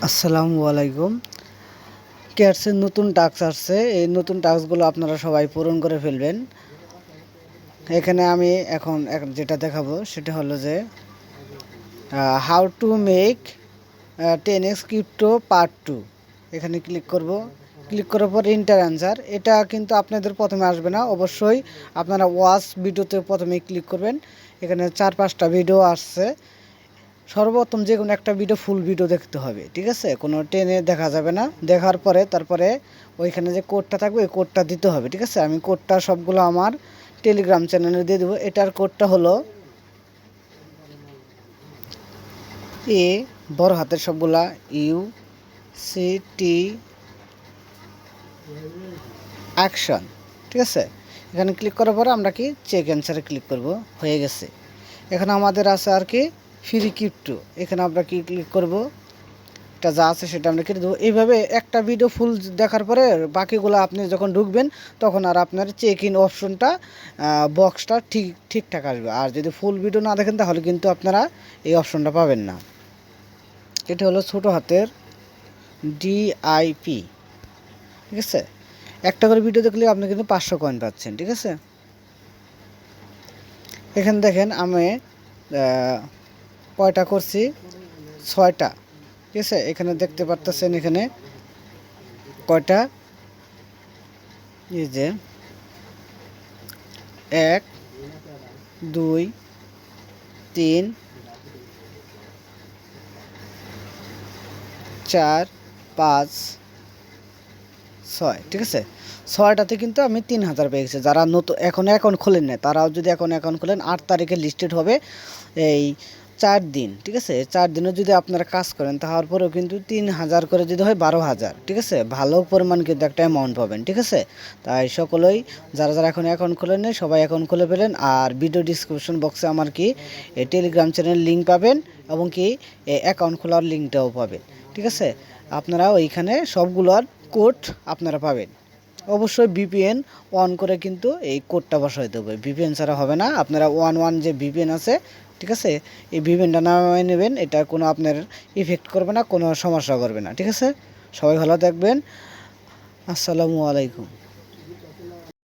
আসসালামু আলাইকুম। কেয়ারসের নতুন টাস্ক আসছে, এই নতুন টাস্কগুলো আপনারা সবাই পূরণ করে ফেলবেন। এখানে আমি এখন যেটা দেখাবো সেটা হলো যে how to make 10x crypto part 2। এখানে ক্লিক করব। ক্লিক করার পর ইন্টার অ্যান্সার। এটা কিন্তু আপনাদের প্রথমে আসবে না, অবশ্যই আপনারা ওয়াচ ভিডিওতে প্রথমে ক্লিক করবেন। এখানে 4-5টা ভিডিও আসছে। সর্বপ্রথম যে কোনো একটা ভিডিও ফুল ভিডিও দেখতে হবে, ঠিক আছে? কোনো টেনে দেখা যাবে না। দেখার পরে তারপরে ওইখানে যে কোডটা থাকবে ওই কোডটা দিতে হবে, ঠিক আছে? আমি কোডটা সবগুলো আমার টেলিগ্রাম চ্যানেলে দিয়ে দেবো। এটার কোডটা হলো এ, বড় হাতের সবগুলা, UCT অ্যাকশন, ঠিক আছে? এখানে ক্লিক করার পরে আমরা কি চেক অ্যান্সারে ক্লিক করব। হয়ে গেছে। এখানে আমাদের আছে আর কি ফ্রি ক্রিপ্টো। এখানে আমরা কি ক্লিক করব, এটা যা আছে সেটা আমরা কেটে দেবো। এইভাবে একটা ভিডিও ফুল দেখার পরে বাকিগুলো আপনি যখন ঢুকবেন তখন আর আপনার চেক ইন অপশনটা বক্সটা ঠিকঠাক আসবে। আর যদি ফুল ভিডিও না দেখেন তাহলে কিন্তু আপনারা এই অপশনটা পাবেন না। এটা হলো ছোটো হাতের DIP, ঠিক আছে? একটা করে ভিডিও দেখলে আপনি কিন্তু 500 কয়েন পাচ্ছেন, ঠিক আছে? এখানে দেখেন আমি কয়টা করছি, 6টা, ঠিক আছে? এখানে দেখতে পারতেছেন এখানে কয়টা, এই যে 1 2 3 4 5 6, ঠিক আছে? 6টাতে কিন্তু আমি 3000 পেয়ে গেছি। যারা নতুন এখন অ্যাকাউন্ট খোলেন না তারাও যদি এখন অ্যাকাউন্ট খোলেন 8 তারিখে লিস্টেড হবে এই 4 দিন, ঠিক আছে? 4 দিনও যদি আপনারা কাজ করেন তারপরেও কিন্তু 3000 করে যদি হয় 12,000, ঠিক আছে? ভালো পরিমাণ কিন্তু একটা অ্যামাউন্ট পাবেন, ঠিক আছে? তাই সকলেই যারা যারা এখন অ্যাকাউন্ট খোলেন নাই সবাই অ্যাকাউন্ট খুলে ফেলেন। আর ভিডিও ডিসক্রিপশন বক্সে আমার কি টেলিগ্রাম চ্যানেল লিঙ্ক পাবেন এবং কি অ্যাকাউন্ট খোলার লিঙ্কটাও পাবেন, ঠিক আছে? আপনারা ওইখানে সবগুলোর কোড আপনারা পাবেন। অবশ্যই VPN অন করে কিন্তু এই কোডটা বসাইতে হবে। VPN ছাড়া হবে না। আপনারা 1 যে VPN আছে, ঠিক আছে? এই VPNটা নামিয়ে নেবেন। এটা কোনো আপনার ইফেক্ট করবে না, কোনো সমস্যা করবে না, ঠিক আছে? সবাই ভালো থাকবেন। আসসালামু আলাইকুম।